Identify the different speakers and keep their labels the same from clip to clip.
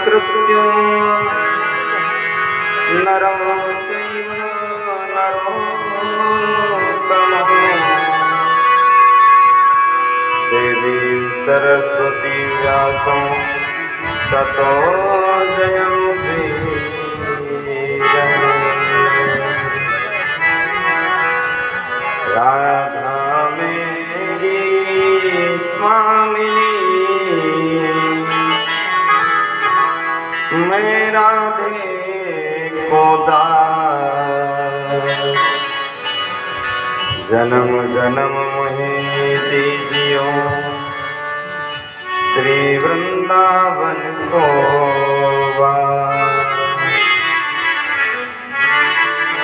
Speaker 1: कृत्यो नरं चैव नरोत्तमः देवी सरस्वती व्यासं ततो जयन्ति राधा मेरी स्वामिनी मैं राधे को दास जन्म जन्म मोहे दीजियो श्री वृंदावन को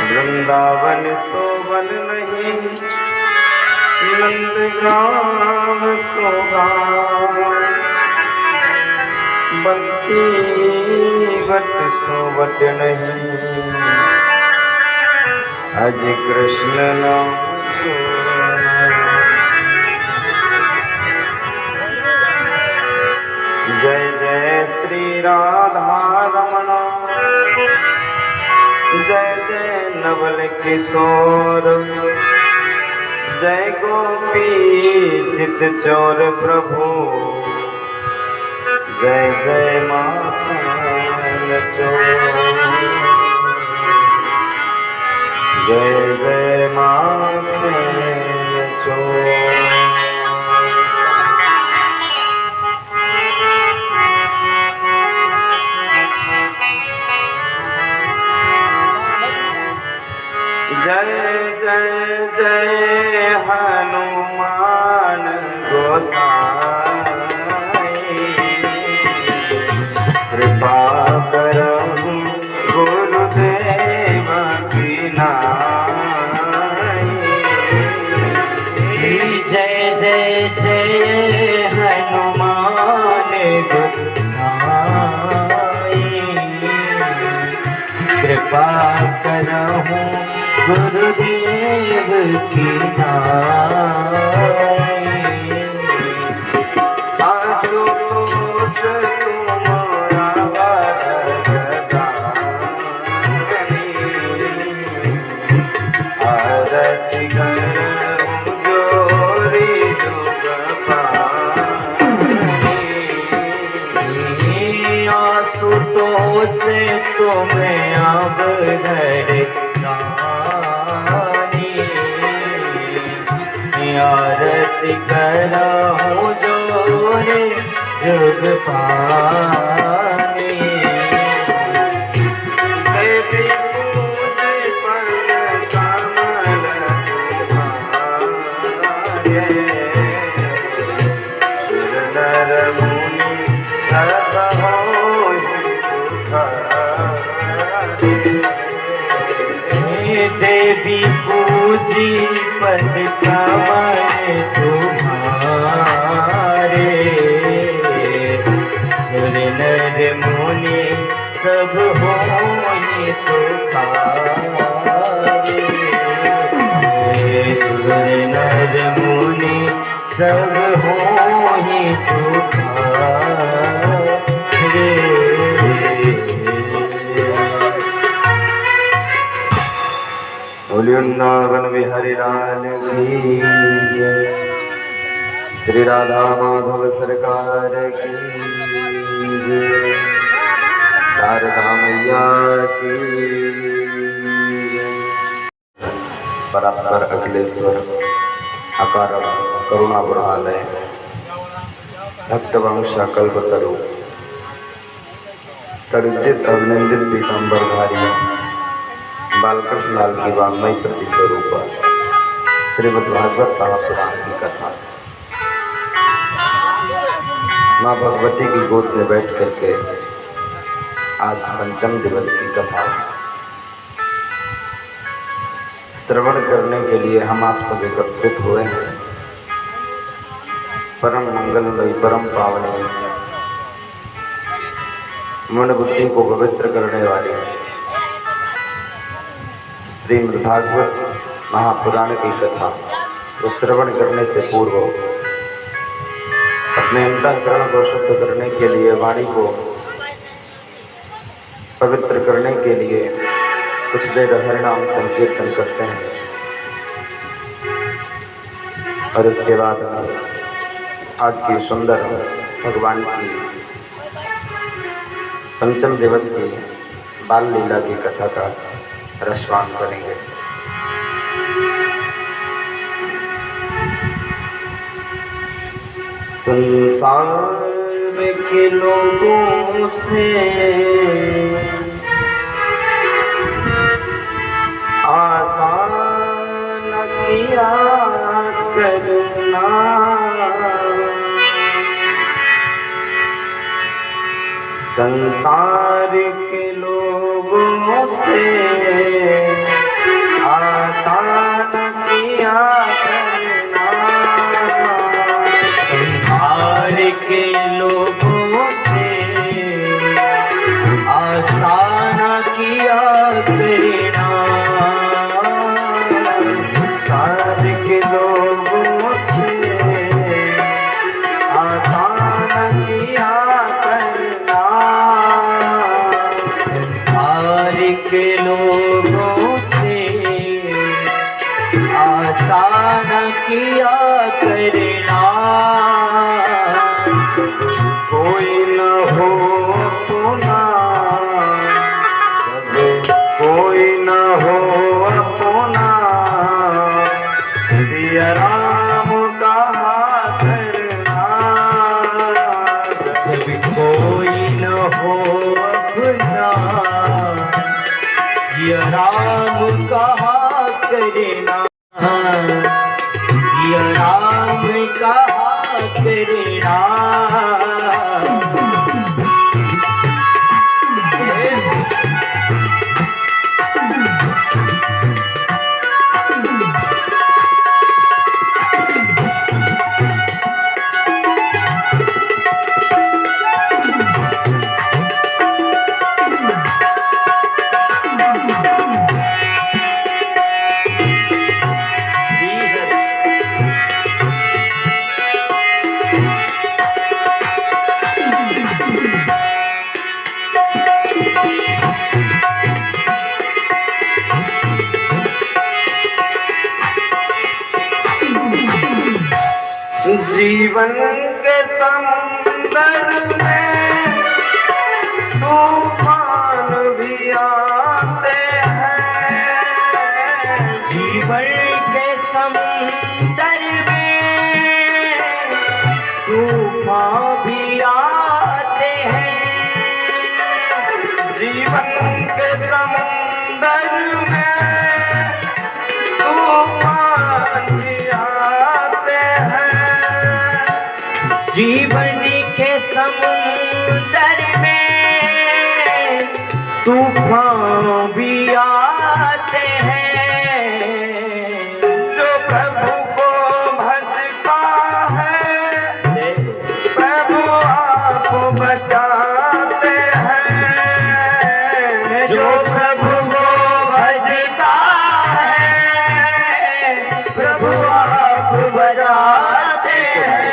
Speaker 1: वृंदावन सोवन नहीं नंदगांव सोगा बंसी वट सोवट नहीं अज कृष्ण नाम जय जय श्री राधा रमण जय जय नवल किशोर जय गोपी चित चोर प्रभु जय जय माखन चोर जय जय माखन चोर जय जय जय हनुमान गोसाई कृपा करहु गुरुदेव की नाई जय जय जय हनुमान गोसाई कृपा करहु गुरुदेव की नाई आशुतोष तुम्हारा वरदानी आरती करूं जोरी जुग पानी आशुतोष तुम्हें अब धरे आरती करहूं जोरे जुग पानी देवी पूजे पर कमल तुम्हारे नर मुनि सब होई सुखारे देवी पूजी पद कमल तुम्हारे सुर नर मुनि सब होई सुखारे सुर नर मुनि सब होई सुखारे वृंदावन बिहारी लाल की जय श्री राधा माधव सरकार की जय शारदा मैया की जय परात्पर अखिलेश्वर अकार करुणा बुढ़ालय भक्तवंश कल्पतरु तड़ित अभिनंदित पीताम्बरधारी बालकृष्ण लाल की वाङ्मयी प्रति स्वरूप श्रीमद्भागवत महापुराण की कथा माँ भगवती की गोद में बैठ करके आज पंचम दिवस की कथा श्रवण करने के लिए हम आप सब एकत्रित हुए हैं। परम मंगलमयी परम पावनी मन बुद्धि को पवित्र करने वाली श्रीमद्भागवत महापुराण की कथा को श्रवण करने से पूर्व अपने अंतःकरण को शुद्ध करने के लिए वाणी को पवित्र करने के लिए कुछ देर हर नाम संकीर्तन करते हैं और उसके बाद आज की सुंदर भगवान की पंचम दिवस की बाल लीला की कथा का रसपान करेंगे। संसार के लोगों से आसान किया करना, संसार के लोगों से आसान किया करना,
Speaker 2: संसार के लोगों से आसान किया करना,
Speaker 1: संसार के लोगों से आसान किया करना,
Speaker 2: संसार के लोगों से आसान किया करना।
Speaker 1: कोई न हो अपना, कोई न हो अपना, सिया राम कहा करना,
Speaker 2: जब कोई न हो अपना, सिया राम कहा करना, सिया राम कहा करना।
Speaker 1: जीवन के समुंदर में तूफान भी आते हैं,
Speaker 2: जीवन के समुंदर में तूफान भी आते हैं,
Speaker 1: जीवन के समुंदर में तूफान भी आते हैं,
Speaker 2: जीवन के समुंदर में तूफान भी आते हैं।
Speaker 1: जो प्रभु को भजता है प्रभु आपको बचाते हैं,
Speaker 2: जो प्रभु को भजता है प्रभु आपको बचाते हैं,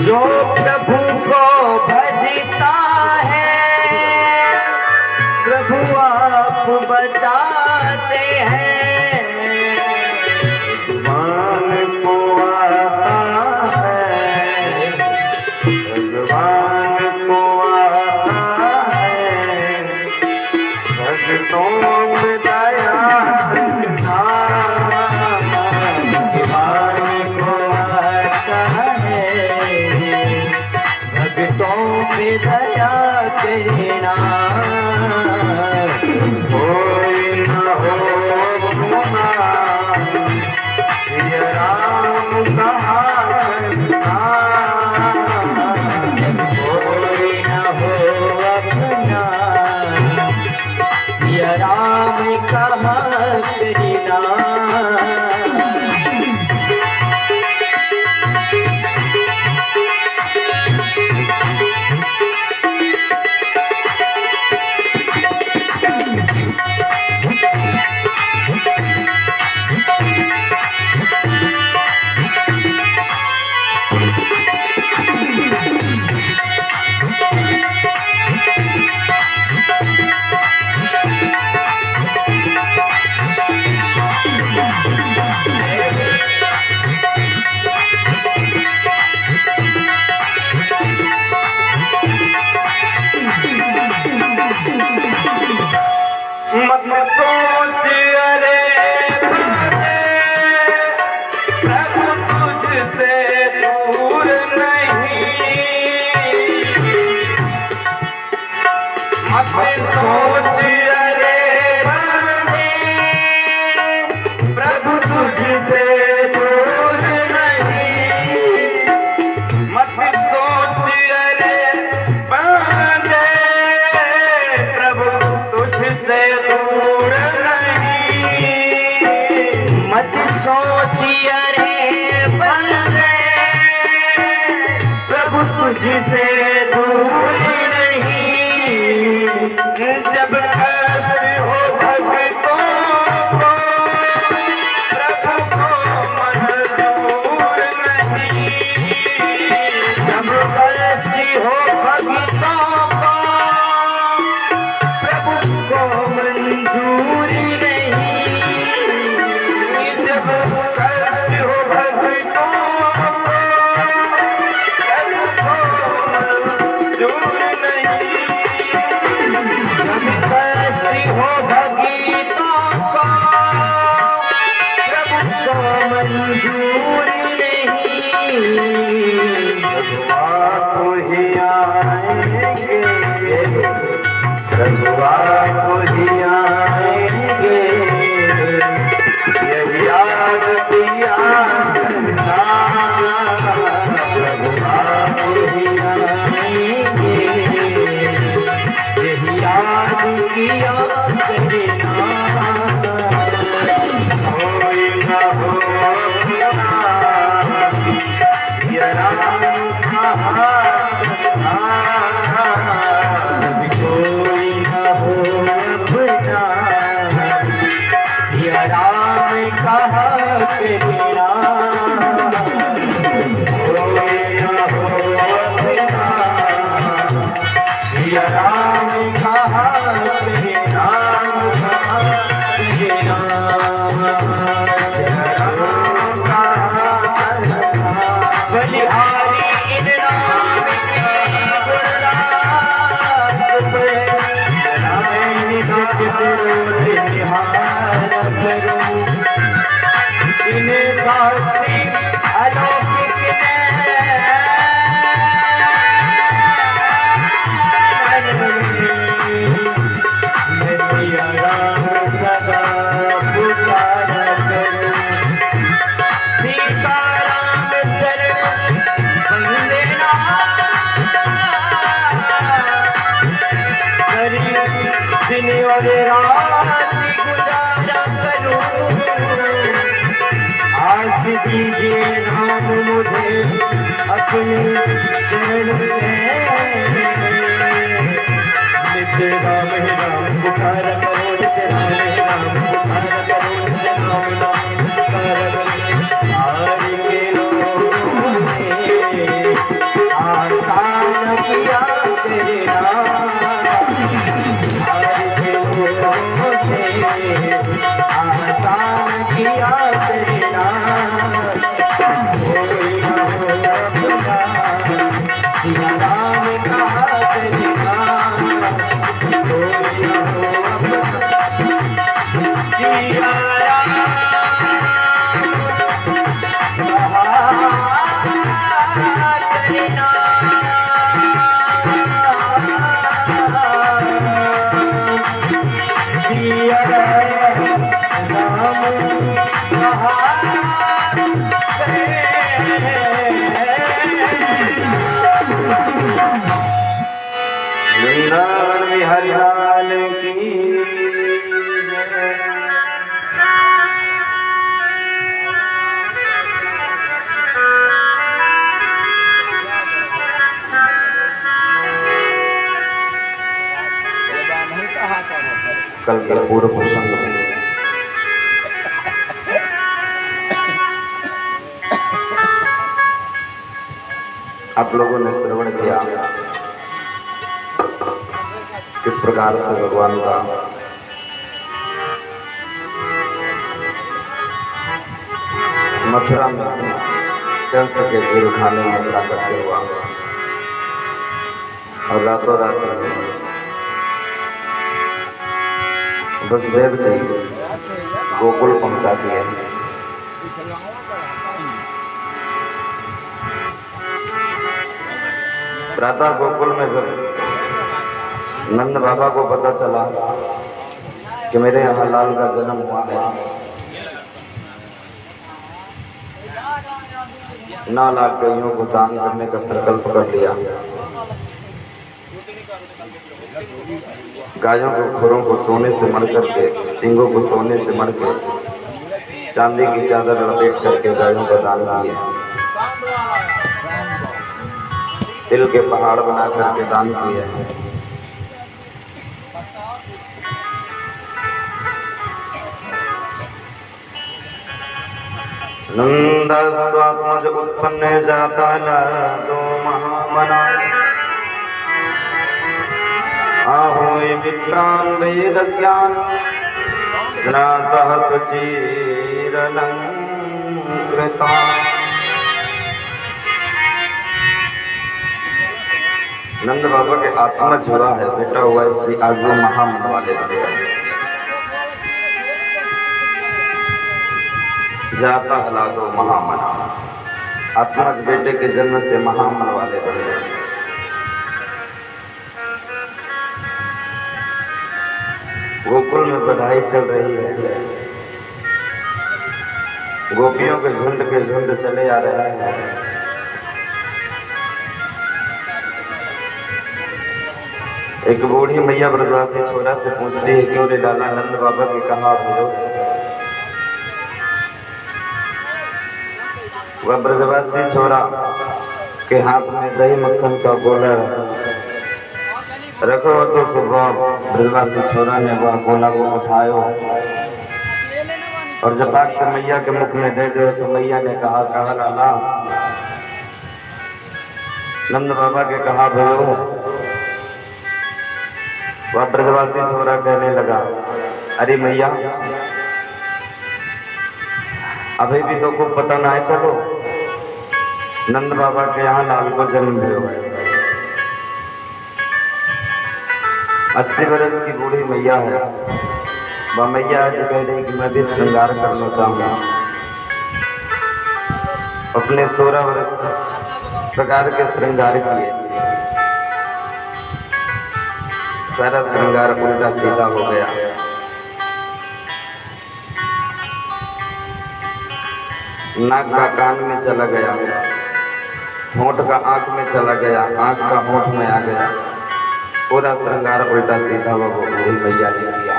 Speaker 2: जो प्रभु को भजता है प्रभु आप बचाते हैं।
Speaker 1: भगवान को आता है, भगवान को आता है, भक्तों में दया करना,
Speaker 2: भगवान को आता है, भक्तों पे दया करना।
Speaker 1: कोई न हो अपना, सिया राम कहा करना,
Speaker 2: कोई न हो अपना, सिया राम कहा करना।
Speaker 1: मत सोच अरे प्रभु तुझसे दूर नहीं, मत सोच अरे प्रभु तुझसे दूर नहीं, मत सोच अरे बंदे प्रभु तुझसे दूर नहीं, मत सोच अरे बंदे प्रभु तुझसे दूर नहीं, जब कष्ट हो भक्तों को प्रभु को मंजूर नहीं, जब कष्ट हो भक्तों को प्रभु को मंजूर नहीं, जब कष्ट हो भक्तों को प्रभु को मंजूर नहीं, जब कष्ट हो भक्तों को प्रभु को मंजूर नहीं, प्रभु ही आएंगे, प्रभु ही आएंगे, यही याद किया करना, प्रभु ही आएंगे, यही याद किया करना, कोई न हो ये राम कहा, कोई न हो अपना सिया राम कहा करना, कोई न हो अपना सिया राम कहा करना, बलिहारी इन राम की गुणगान पे, मैं निधक रोज निहार करूं, इन दासी अलौकिक मैं सिया राम सदा पुकारा करूं, सीता राम चरण बंदे करी दिन और रात गुजारा करूं, आस दीजिए राम मुझे अपने चरण में, नित्य राम राम पुकार करो, नित्य राम पुकार करो, नित्य राम पुकार करो, हारि के लोगों ने आसान किया तेरा, हारि के लोगों ने आसान किया तेरा, कोई न हो अपना सिया राम कहा तेरा, कोई न हो अपना सिया राम वृंदावन बिहारी लाल की जय। कल के पूर्व प्रसंग में आप लोगों ने श्रवण किया किस प्रकार से भगवान का मथुरा में कंस के जेल खाने में प्राकट्य हुआ और रातों रात
Speaker 3: वसुदेव जी गोकुल पहुंचा दिए। प्रातः गोकुल में जब नंद बाबा को पता चला कि मेरे यहाँ लाल का जन्म हुआ है, 9 लाख गायों को दान करने का संकल्प कर लिया। गायों के खुरों को सोने से मढ़ करके, सींगों को सोने से मढ़ के, चांदी की चादर लपेट करके गायों का दान किया। तिल के पहाड़ बना करके दान किए। नंदस्वात्मज उत्पन्न जाता दो महामना, आहोय विप्रान वेद ज्ञान स्नातः सुचिरलंकृता। नंद बाबा के आत्मा जुड़ा है, बेटा हुआ, इसलिए आज वो महामन वाले बने। जाता हला दो महामना, आत्मज बेटे के जन्म से महामन वाले बन गए। गोकुल में बधाई चल रही है, गोपियों के झुंड चले आ रहे हैं। एक बूढ़ी मैया ब्रजवासी छोरा से पूछती है, क्यों रे लाला, नंद बाबा के कहाँ हो? वह ब्रजवासी छोरा के हाथ में दही मक्खन का गोला रखो तो सुबह ब्रजवासी छोरा ने वह गोला को उठायो और जब बाग से मैया के मुख में दे दो तो मैया ने कहा लाला, नंद बाबा के कहा भयो? वह ब्रजवासी छोरा कहने लगा, अरे मैया, अभी भी तो को पता ना है, चलो नंद बाबा के यहाँ लाल को जन्म भयो है। 80 वर्ष की बूढ़ी मैया है। वह मैया आज कह रही कि मैं भी श्रृंगार करना चाहूँगा। अपने 16 वर्ष प्रकार के श्रृंगार किए, सारा श्रृंगार उल्टा सीधा हो गया। नाक का कान में चला गया, होंठ का आंख में चला गया, आंख का होंठ में आ गया, पूरा श्रृंगार उल्टा सीधा वो बूढ़ी मैया ने किया।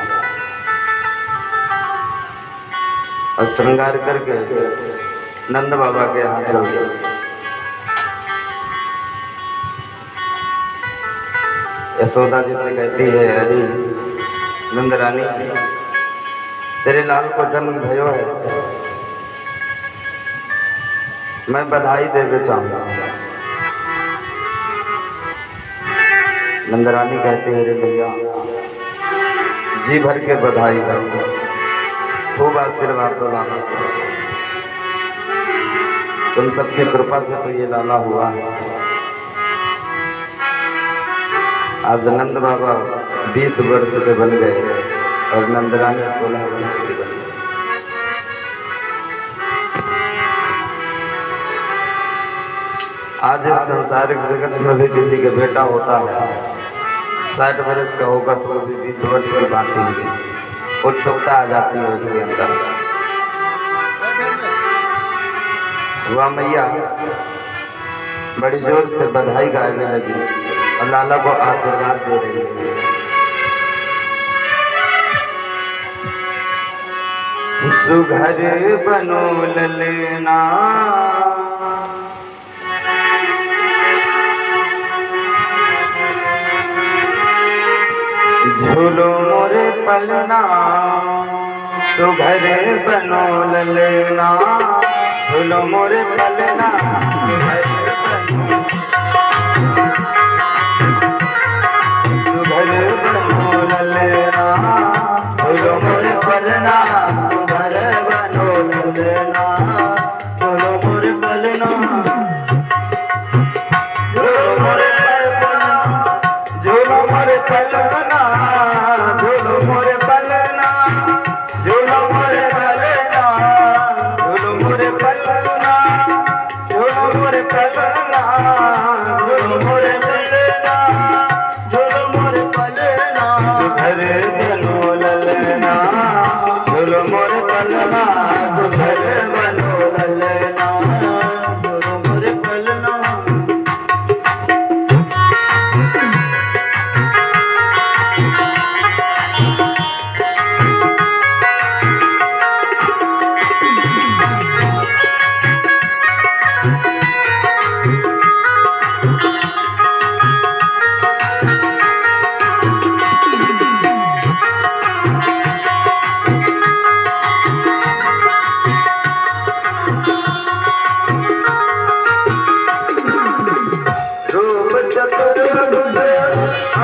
Speaker 3: और श्रृंगार करके नंद बाबा के यहाँ चल गए। यशोदा जी से कहती है, अरे नंद रानी, तेरे लाल को जन्म भयो है, मैं बधाई देवे चाहूंगा। नंदरानी कहते हैं, रे भैया, जी भर के बधाई है, खूब आशीर्वाद दो लाला। तुम सबकी कृपा से तो ये लाला हुआ है। आज नंद बाबा 20 वर्ष के बन गए और नंदरानी 16 वर्ष की बन गई। आज इस संसारिक जगत में भी किसी के बेटा होता है, 60 वर्ष का होगा तो भी 20 वर्ष की बात होगी, उत्सुकता आ जाती है उसके अंदर। वह मैया बड़ी जोर से बधाई गाने लगी और लाला को आशीर्वाद दे रही है। सुघर बनो ललना, झूलो मोरे पलना, सुघर बनो ललना, झूलो मोरे पलना, सुघर बनो ललना, झूलो मोरे पलना, सुघर बनो ललना, झूलो मोरे पलना, झूलो मोरे पलना, झूलो मोरे पलना, झूलो मोरे पलना,
Speaker 1: पलना सुघर बनो ललना गुरु मोरे पलना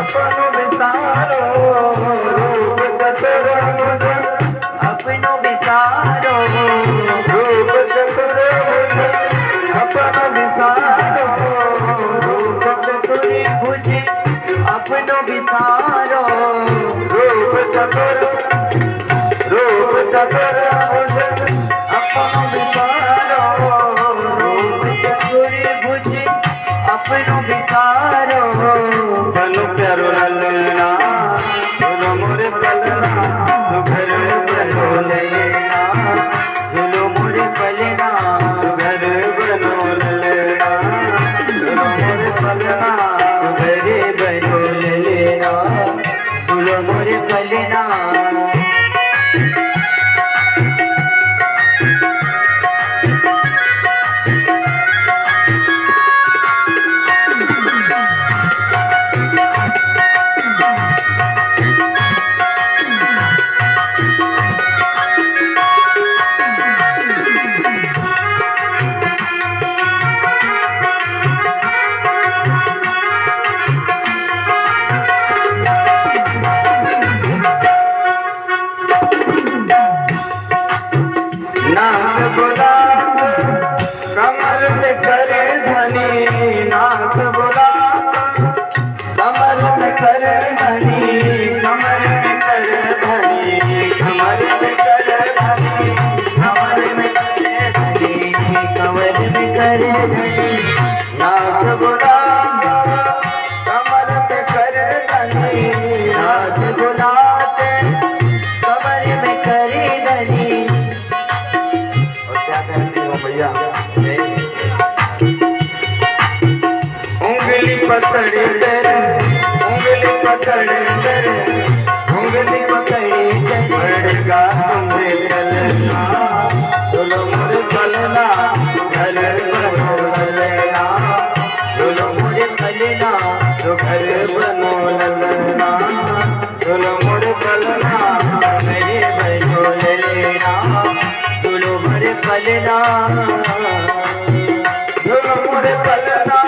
Speaker 1: अपनो विसारो रूप चतुर्भुज अपनो विसारो रूप चतुर्भुज अपनो विसारो रूप चतुर्भुज अपनो विसारो रूप चतुर्भुज अपनो विसारो रूप चतुर्भुज अपनो विसारो बनो प्यारो ललना सुनो मोरे पलना सुघर बनो ललना सुनो मोरे पलना सुघर बनो ललना सुनो मोरे पलना सुघर बनो ललना सुनो मोरे पलना नाथ बोला कमर में करे धनी नाथ बोला कमर में करे धनी कमर में करे धनी कमर में करे धनी कमर में करे धनी कमर में करे धनी नाथ बोला कमर में करे धनी नाथ बोला कमर में करे धनी भैया उंगली पकड़ी तेरे उंगली पकड़ी तेरे उंगली पकड़ी पड़ेगा तुम्हें चलना चलो मुझे पलना घर बनो ललना चलो मुझे पलना तो घर बनो ललना चलो मुझे पलना मेरे बनो ललना चलो मुझे पलना चलो मुझे पलना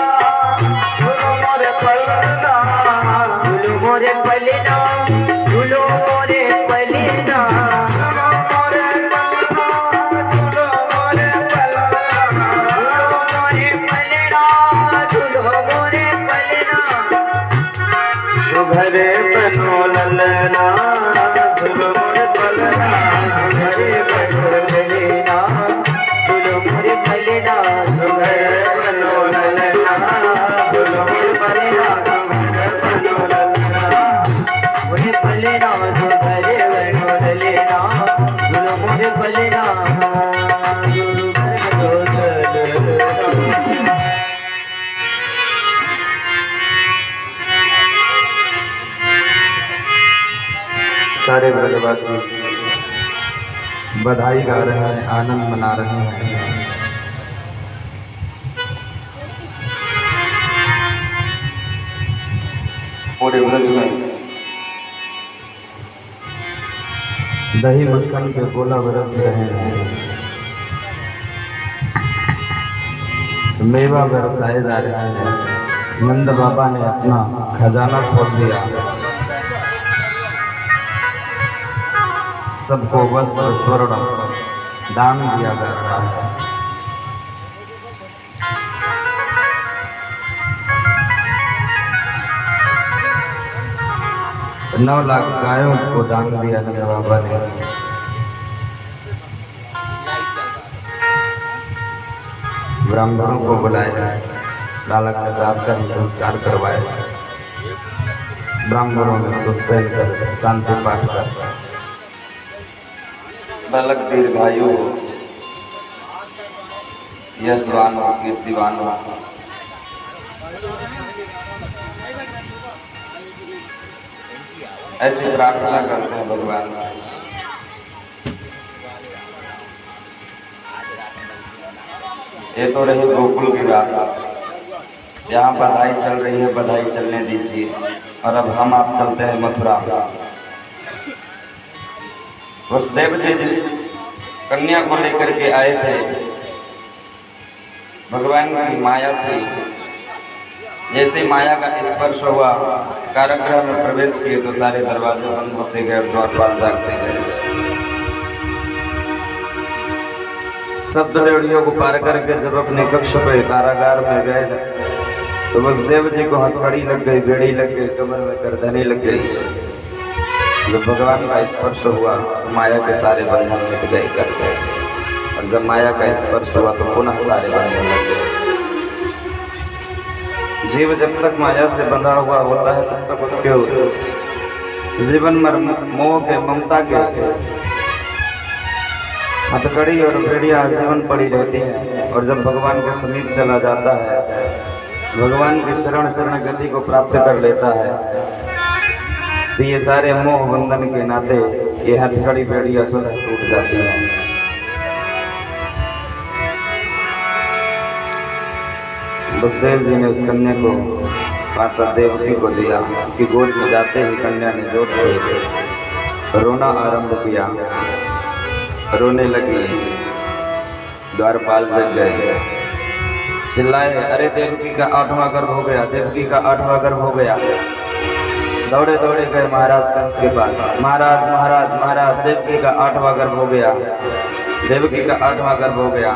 Speaker 1: चलो मुझे पलना चलो मुझे पलना चलो मुझे पलना चलो मुझे पलना चलो मुझे पलना चलो मुझे पलना तो घरे बनो ललना चलो मुझे पलना घरे बनो ललना चलो मुझे पलना तो घरे बनो ललना चलो मुझे पलना बनो ललना मुझे पलना तो घरे बनो ललना चलो मुझे पलना
Speaker 3: सारे ब्रजवासी बधाई गा रहे हैं, आनंद मना रहे हैं। पूरे ब्रज में दही मक्खन के गोला बरस रहे हैं, मेवा बरसाए जा रहे हैं। नंद बाबा ने अपना खजाना खोल दिया, सबको वस्त्र स्वर्ण दान दिया जा रहा है। 9 लाख गायों को दान दिया नंद बाबा ने। ब्राह्मणों को बुलाया, बालक के साथ का संस्कार करवाया। ब्राह्मणों ने सुस्तेन कर शांति पाठ कर बालक दीर्घायु हो, यशवान हो, कीर्तिवान हो। ऐसी प्रार्थना करते हैं भगवान से। ये तो रही गोकुल की बात। यहाँ बधाई चल रही है, बधाई चलने दीजिए। और अब हम आप चलते हैं मथुरा। वसुदेव जी जिस कन्या को लेकर के आए थे, भगवान की माया थी। जैसे माया का स्पर्श हुआ, कारागृह में प्रवेश किए तो सारे दरवाजे बंद होते गए, द्वारपाल जागते गए। सब दरियों को पार करके जब अपने कक्ष पे कारागार में गए तो वसुदेव जी को हथकड़ी लग गई, बेड़ी लग गई, कमर में गर्दनी लग गई। जब भगवान का स्पर्श हुआ तो माया के सारे बंधन मिट गए, कट गए। और जब माया का स्पर्श हुआ तो पुनः सारे बंधन लग गए। जीव जब तक माया से बंधा हुआ होता है तब तक उसके जीवन में मोह के, ममता के हथकड़ी और बेड़ियां जीवन पड़ी रहती है। और जब भगवान के समीप चला जाता है, भगवान की शरण चरण गति को प्राप्त कर लेता है, तो ये सारे मोह बंधन के नाते ये हथकड़ी बेड़ियां स्वतः टूट जाती हैं। वसुदेव जी ने उस कन्या को माता देवकी को दिया कि गोद में जाते ही कन्या ने जोर से रोना आरंभ किया। रोने लगी, द्वारपाल जग गए, चिल्लाए, अरे देवकी का 8वां गर्भ हो गया, देवकी का 8वां गर्भ हो गया। दौड़े दौड़े गए महाराज कंस के पास, महाराज महाराज महाराज देवकी का 8वां गर्भ हो गया, देवकी का 8वां गर्भ हो गया।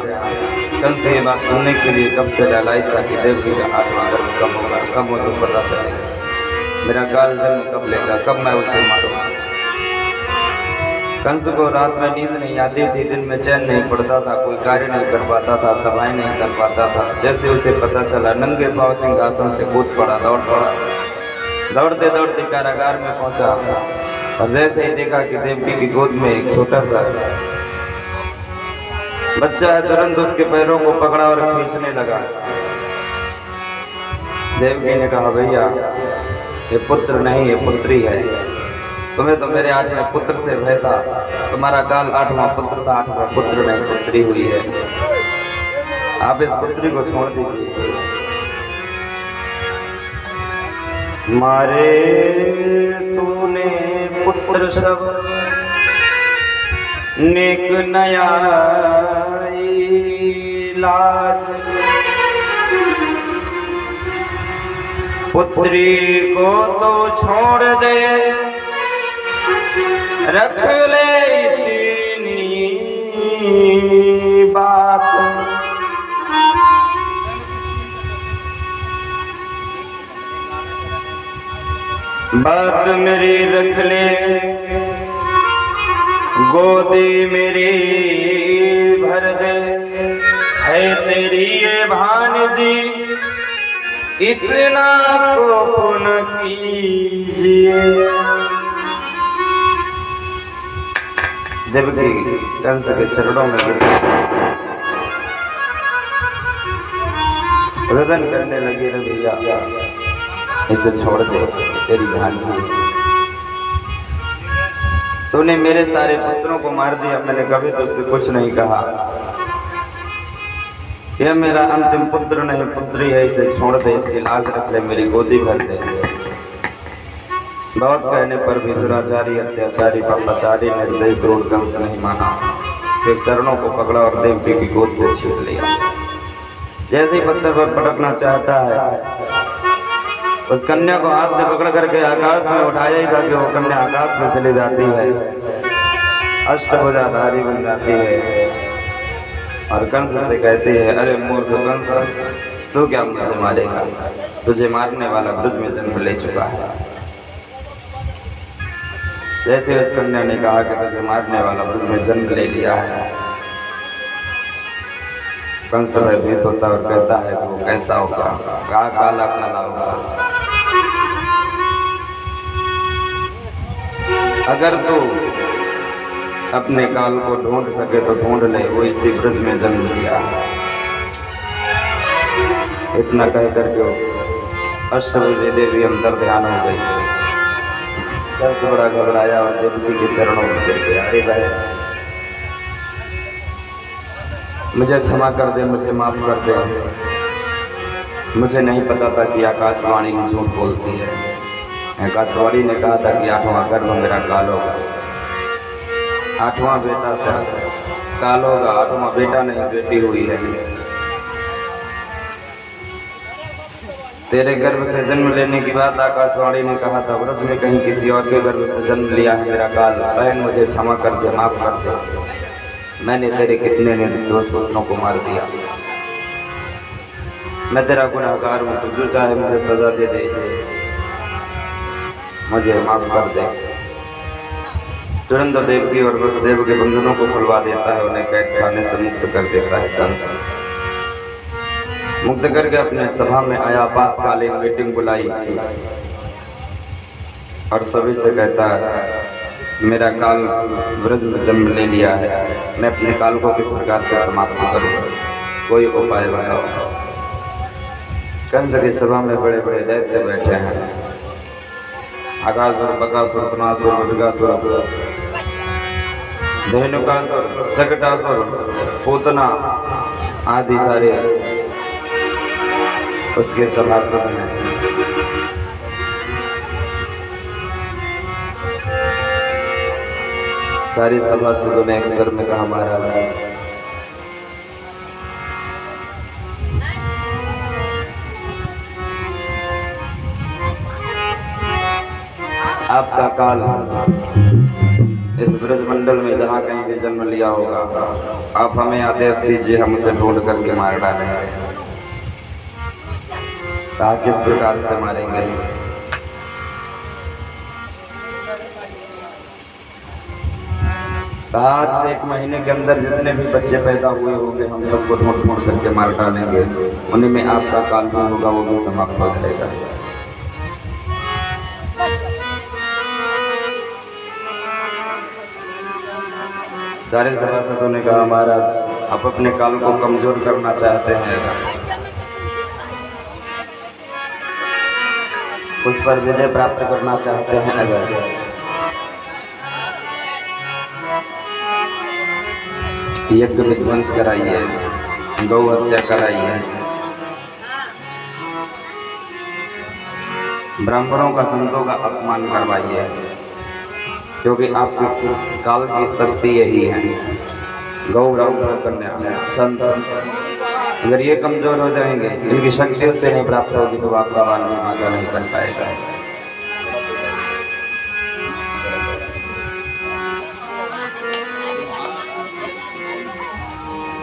Speaker 3: कंस ये बात सुनने के लिए कब से डलाई था कि देवकी का 8वां गर्भ कब होगा, कब मुझे पता चलेगा, मेरा काल जन्म कब लेगा, कब मैं उसे मारूंगा। कंस को रात में नींद नहीं आती थी, दिन में चैन नहीं पड़ता था, कोई कार्य नहीं कर पाता था, सभाएं नहीं कर पाता था। जैसे उसे पता चला, नंगे पांव सिंहासन से कूद पड़ा, दौड़ पड़ा, दौड़ते दौड़ते कारागार में पहुंचा। और जैसे ही देखा कि देवकी की गोद में एक छोटा सा बच्चा है, तुरंत उसके पैरों को पकड़ा और खींचने लगा। देवकी ने कहा, भैया ये पुत्र नहीं, ये पुत्री है। तुम्हें तो मेरे 8वें पुत्र से भय था, तुम्हारा काल 8वां पुत्र था, 8वां पुत्र नहीं पुत्री हुई है। आप इस पुत्री को छोड़ दीजिए। मारे तूने पुत्र सब नेक नया लाज, पुत्री को तो छोड़ दे, रख ले इतनी बात। बात मेरी रख ले, गोदी मेरी भर दे, है तेरी ये भानजी इतना को न कीजिए। देवकी कंस के चरणों में गिर रोदन करने लगी, रे भैया इसे छोड़ दे, तेरी भानजी। तूने मेरे सारे पुत्रों को मार दिया, मैंने कभी तो उससे कुछ नहीं कहा। यह मेरा अंतिम पुत्र नहीं पुत्री है, इसे छोड़ दे, इसकी लाज रख ले, मेरी गोदी भर दे। बहुत कहने पर भी दुराचारी, अत्याचारी, पापाचारी, निर्दयी, क्रूर कंस नहीं माना। फिर चरणों को पकड़ा और देवकी की गोद से छीन लिया। जैसे ही पत्थर पर पटकना चाहता है, उस कन्या को हाथ से पकड़ करके आकाश में उठाया ही था कि वो कन्या आकाश में चली जाती है, अष्टभुजाधारी बन जाती है। और कंस से कहती है, अरे मूर्ख कंस, तू क्या मुझे मारेगा, तुझे मारने वाला ब्रज में जन्म ले चुका है। जैसे उस कन्या ने कहा कि तुझे मारने वाला ब्रज में जन्म ले लिया है, कंस भयभीत होता और कहता है कि वो कैसा होगा, काला काला होगा। अगर तू अपने काल को ढूंढ सके तो ढूंढ ले, वो इसी ब्रज में जन्म लिया। इतना कह करके अष्टभुजी देवी अंदर ध्यान हो गई। दर्द बड़ा घबराया और देवकी के चरणों में गिर गया। अरे भाई, मुझे क्षमा कर दे, मुझे माफ कर दे। मुझे नहीं पता था कि आकाशवाणी में झूठ बोलती है। आकाशवाणी ने कहा था कि 8वां गर्भ मेरा काल होगा, 8वां बेटा था, काल होगा। 8वां बेटा नहीं, बेटी हुई है। तेरे गर्भ से जन्म लेने की बात आकाशवाणी ने कहा था, व्रत में कहीं किसी और के गर्भ से जन्म लिया है मेरा काल। बहन मुझे क्षमा कर दे, माफ कर दे। मैंने तेरे कितने निर्दोष पुत्रों को मार दिया। मैं तेरा गुनहगार हूँ, तू जो चाहे मुझे सजा दे दे, मुझे माफ कर दे। तुरंत देवकी और वसुदेव के बंधनों को खुलवा देता है, उन्हें कैद खाने से मुक्त कर देता है। कंस मुक्त करके अपने सभा में आया, आपातकालीन मीटिंग बुलाई और सभी से कहता है, मेरा काल ब्रज में जन्म ले लिया है, मैं अपने काल को किस प्रकार से समाप्त करूँ, कोई उपाय बताओ। कंस की सभा में बड़े बड़े दैत्य बैठे हैं, आकासुर, बकासुर, पनासुर, मृगासुर, धेनुकासुर, शकटासुर, पूतना आदि सारे उसके सभासद हैं। सारी सभासदों ने एक स्वर में कहा, महाराज आपका काल इस ब्रजमंडल में जहाँ कहीं भी जन्म लिया होगा, आप हमें आदेश दीजिए, हम उसे ढूंढ करके मार डालेंगे। कहा, किस प्रकार से मारेंगे? कहा, आज से 1 महीने के अंदर जितने भी बच्चे पैदा हुए होंगे, हम सबको ढूंढ ढूंढ करके मार डालेंगे। उन्हीं में आपका काल भी होगा, वो भी समाप्त हो जाएगा। सारे सभासदों ने कहा, महाराज आप अपने काल को कमजोर करना चाहते हैं, उस पर विजय प्राप्त करना चाहते हैं, अगर यज्ञ विध्वंस कराइए, गौ हत्या कराइए, ब्राह्मणों का, संतों का अपमान करवाइए, क्योंकि आपके काल की शक्ति यही है, गौ ब्राह्मण कन्या संत। अगर ये कमजोर हो जाएंगे, इनकी शक्ति उससे नहीं प्राप्त होगी, तो आपका वाल्मीकि माता नहीं कर पाएगा।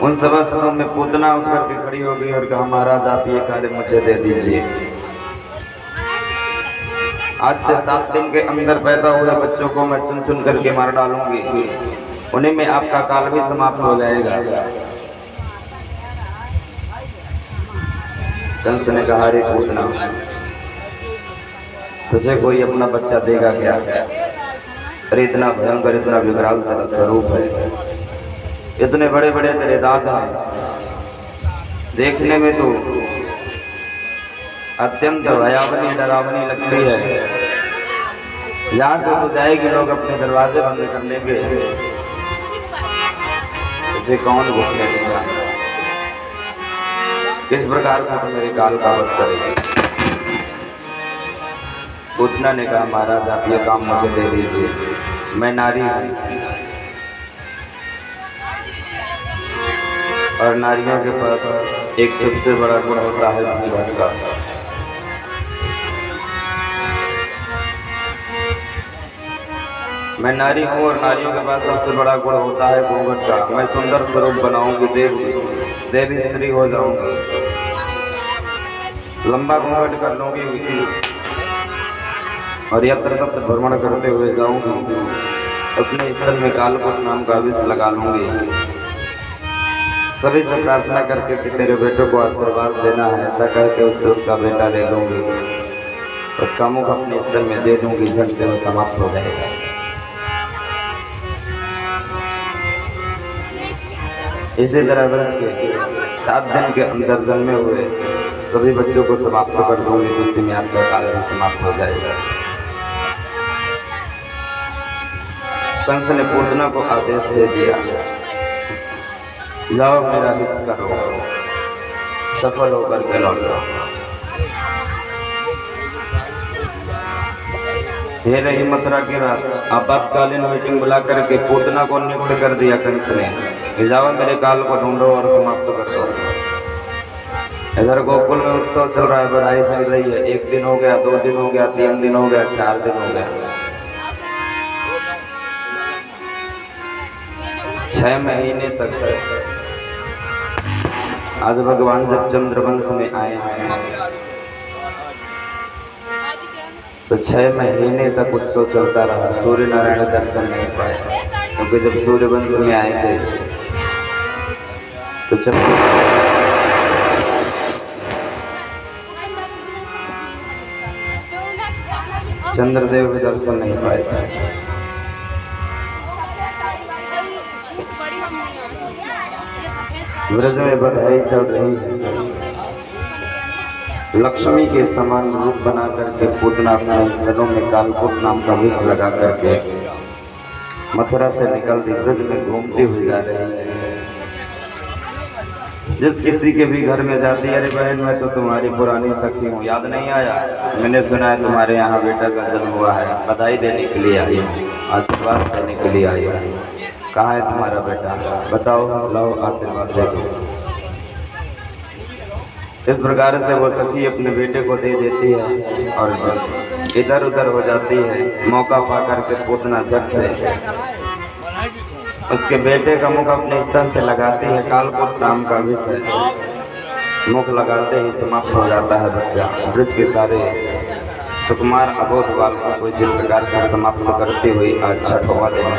Speaker 3: उन सभासदों में पूतना उठ करके खड़ी हो गई और कहा, महाराज आप ये कार्य मुझे दे दीजिए। आज से 7 दिन के अंदर पैदा हुए बच्चों को मैं चुन चुन करके मार डालूंगी, उन्हीं में आपका काल भी समाप्त हो जाएगा। कंस ने कहा, रे पूतना, तुझे कोई अपना बच्चा देगा क्या? अरे इतना भयंकर, इतना विकराल तेरा स्वरूप है, इतने बड़े बड़े तेरे दांत हैं, देखने में तो अत्यंत भयावनी डरावनी लगती है। यहाँ से तो जाएगी, लोग अपने दरवाजे बंद कर लेंगे, तुझे कौन घुसने देगा? किस प्रकार से तो मेरे काल का वध करेगी? पूतना ने कहा, महाराज आप ये काम मुझे दे दीजिए, मैं नारी हूँ और नारियों के पास एक सबसे बड़ा गुण होता है घूंघट का। मैं नारी हूँ और नारियों के पास सबसे बड़ा गुण होता है घूंघट का। मैं सुंदर स्वरूप बनाऊंगी, देवी स्त्री हो जाऊंगी, लंबा घूंघट कर लूंगी और यत्र तत्र भ्रमण करते हुए जाऊंगी, अपने स्थल में कालकूट नाम का विष लगा लूंगी। सभी से प्रार्थना करके कि तेरे बेटे को आशीर्वाद देना है, ऐसा कहकर उससे उसका बेटा ले लूंगी, उसका मुख अपने स्थल में दे दूंगी, झट से वो समाप्त हो जाएगा। इसी तरह ब्रज के 7 दिन के अंदर जन्मे हुए सभी बच्चों को समाप्त कर दूंगी, तो उसी में आपका काल भी समाप्त हो जाएगा। कंस ने पूतना को आदेश दे दिया, जाओ मेरा हित करो, सफल होकर के लौटो। ये रही मथुरा की रात। आपातकालीन मीटिंग बुला करके पूतना को नियुक्त कर दिया कंस ने, जाओ मेरे काल को ढूंढो और समाप्त कर दो। इधर गोकुल में उत्सव चल रहा है, बधाई चल रही है। 1 दिन हो गया, 2 दिन हो गया, 3 दिन हो गया, 4 दिन हो गया, 6 महीने तक। आज भगवान जब चंद्रवंश में आए हैं तो 6 महीने तक उत्सव चलता रहा। सूर्य नारायण दर्शन नहीं पाए, क्योंकि जब सूर्यवंश में आए थे तो चंद्रदेव भी दर्शन नहीं पाए थे। ब्रज में बधाई चल रही है। लक्ष्मी के समान रूप बना करके पूतना अपने स्तनों में कालकूट नाम का विष लगा करके मथुरा से निकलती ब्रज में घूमती हुई जा रही है। जिस किसी के भी घर में जाती है, अरे बहन मैं तो तुम्हारी पुरानी सखी हूँ, याद नहीं आया? मैंने सुना है तुम्हारे यहाँ बेटा का जन्म हुआ है, बधाई देने के लिए आई हूँ, आशीर्वाद देने के लिए आई हूँ। कहाँ है तुम्हारा बेटा? बताओ, लाओ आशीर्वाद दे दो। इस प्रकार से वो सखी अपने बेटे को दे देती है और इधर उधर हो जाती है। मौका पा करके पूतना झट से उसके बेटे का मुख अपने स्तन से लगाती है। कालकूट नाम का विष मुख लगाते ही समाप्त हो जाता है बच्चा। ब्रज के सारे सुकुमार अबोध बालकों को इसी प्रकार से समाप्त करती हुई आज 6वां दिन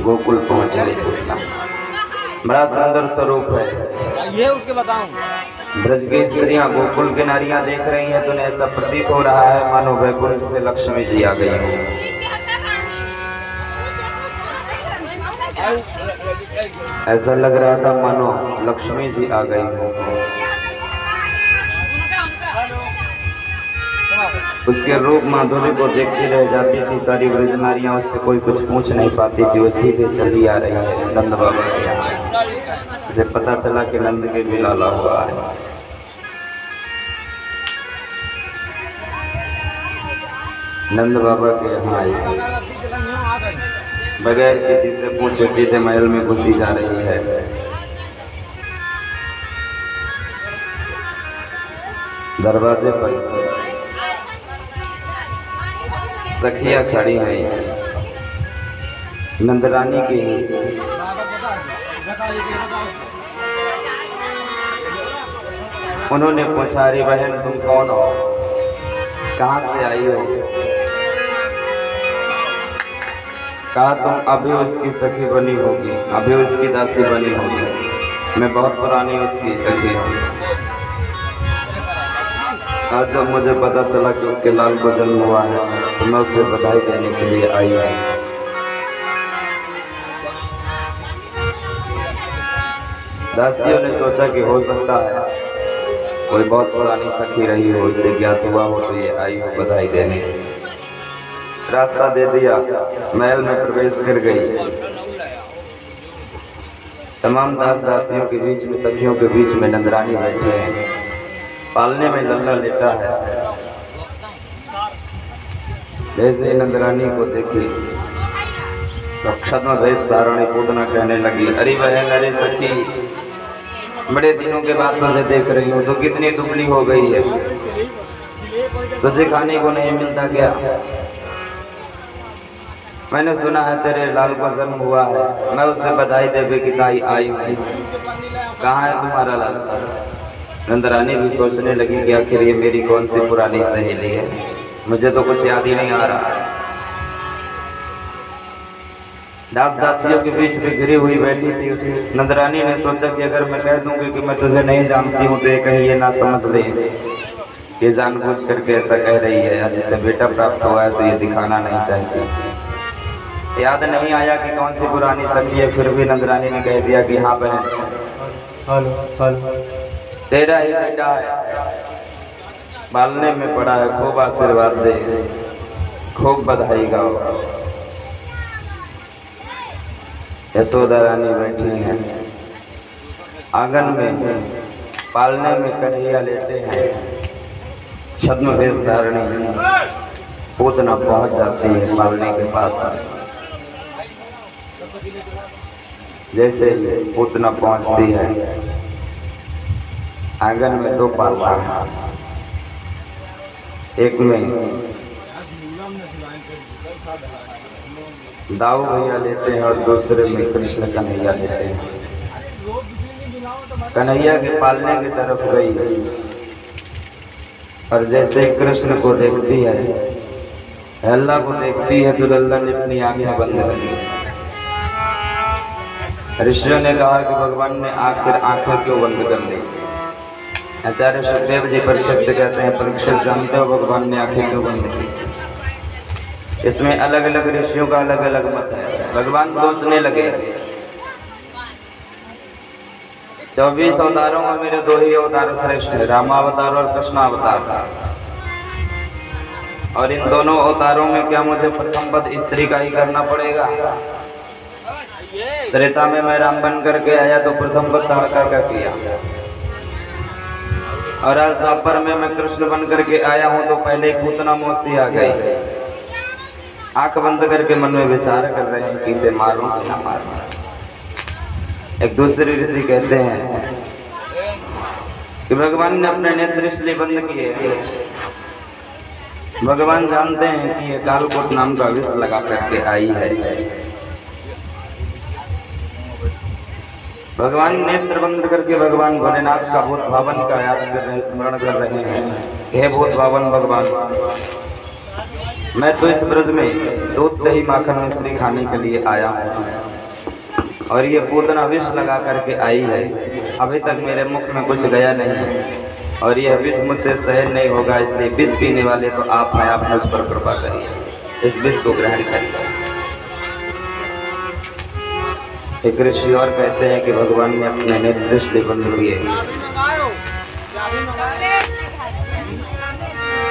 Speaker 3: गोकुल पहुँच गई पूतना। बड़ा सुंदर स्वरूप है
Speaker 2: ये उसके बताऊं।
Speaker 3: ब्रज की स्त्रियां गोकुल की नारियां देख रही हैं तो उन्हें ऐसा प्रतीत हो रहा है मानो वैकुंठ से लक्ष्मी जी आ गई हो। ऐसा लग रहा था मानो लक्ष्मी जी आ गई हो। उसके रूप माधुर्य को देखती रह जाती थी सारी ब्रज नारियां, उससे कोई कुछ पूछ नहीं पाती थी। वो सीधे चली आ रही है नंद बाबा के यहाँ। उसे पता चला कि नंद के भी लाला हुआ है। नंद बाबा के यहाँ आई, बगैर किसी से पूछे सीधे महल में घुसी जा रही है। दरवाजे पर सखियां खड़ी हैं, नंदरानी की। उन्होंने पूछा, अरे बहन तुम कौन हो, कहाँ से आई हो? कहा तुम अभी उसकी सखी बनी होगी, अभी उसकी दासी बनी होगी। मैं बहुत पुरानी उसकी सखी हूँ। आज जब मुझे पता चला कि उसके लाल को जन्म हुआ है तो मैं उसे बधाई देने के लिए आई हूँ। दासियों ने सोचा कि हो सकता है कोई बहुत पुरानी सखी रही हो, इसे ज्ञात हुआ हो तो ये आई हो बधाई देने। रास्ता दे दिया, महल में प्रवेश कर गई। तमाम दास दासियों के बीच में, सखियों के बीच में नंदरानी बैठे हैं। पालने में लल्ला लेटा है। जैसे नंदरानी को देखी तो क्षमा भेष धारणी पूतना कहने लगी, अरे बहन, अरे सखी, बड़े दिनों के बाद तुझे देख रही हूँ, तो कितनी दुबली हो गई है, तुझे खाने को नहीं मिलता क्या? मैंने सुना है तेरे लाल का जन्म हुआ है, मैं उससे बधाई देवे की आई हूँ। कहाँ है तुम्हारा लाल? नंदरानी भी सोचने लगी कि आखिर ये मेरी कौन सी पुरानी सहेली है, मुझे तो कुछ याद ही नहीं आ रहा। दास दासियों के बीच में घिरी हुई बैठी थी उसी नंदरानी ने सोचा कि अगर मैं कह दूंगी कि मैं तुझे नहीं जानती हूँ तो ये कहीं ये ना समझ ले ये जानबूझ करके ऐसा कह रही है, या जिसे बेटा प्राप्त हुआ है तो ये दिखाना नहीं चाहती। याद नहीं आया कि कौन सी पुरानी सखी है, फिर भी नंदरानी ने कह दिया कि हाँ बहन,
Speaker 1: हेलो हेलो,
Speaker 3: तेरा ही बेटा है, पालने में पड़ा है, खूब आशीर्वाद दे, खूब बधाई गाओ। यशोदा रानी बैठी हैं आंगन में, पालने में कन्हैया लेते हैं, छद्म वेश धारणी पूतना पहुंच जाती है पालने के पास। जैसे ही पूतना पहुंचती है, आंगन में दो पालना है, एक में दाऊ भैया लेते हैं और दूसरे में कृष्ण कन्हैया लेते हैं। कन्हैया के पालने की तरफ गई और जैसे ही कृष्ण को देखती है, लल्ला को देखती है, तो लल्ला ने अपनी आंखें बंद कर ली। ऋषियों ने कहा कि भगवान ने आखिर आंखें क्यों बंद कर ली? आचार्य सुखदेव जी परीक्षित से कहते हैं, परीक्षित जानते हो भगवान ने आंखें क्यों बंद की? इसमें अलग अलग ऋषियों का अलग अलग मत है। भगवान सोचने लगे 24 अवतारों में मेरे दो ही अवतार श्रेष्ठ है, रामावतार और कृष्णावतार, और इन दोनों अवतारों में क्या मुझे प्रथम पद स्त्री का ही करना पड़ेगा? त्रेता में मैं राम बन करके आया तो प्रथम पद ताड़का का किया, और आज द्वापर में मैं कृष्ण बन करके आया हूं तो पहले ही पूतना मौसी आ गई। आंख बंद करके मन में विचार कर रहे हैं कि इसे मारूं कि ना मारूं। एक दूसरे ऋषि कहते हैं कि भगवान ने अपने नेत्र इसलिए बंद किए, भगवान जानते हैं कि ये कालकोट नाम का विष लगा करके आई है। भगवान नेत्र बंद करके भगवान भोलेनाथ का भूत भावन का याद कर रहे हैं, स्मरण कर रहे हैं। हे भूत भावन भगवान, मैं तो इस ब्रज में दूध दही माखन मिश्री खाने के लिए आया हूँ, और ये पूतना विष लगा करके आई है। अभी तक मेरे मुख में कुछ गया नहीं, और यह विष मुझसे सहन नहीं होगा, इसलिए विष पीने वाले तो आप हैं, आप मुझ पर कृपा करिए, इस विष को ग्रहण करिए। एक ऋषि और कहते हैं कि भगवान ने अपने नेत्र इसलिए बंद किए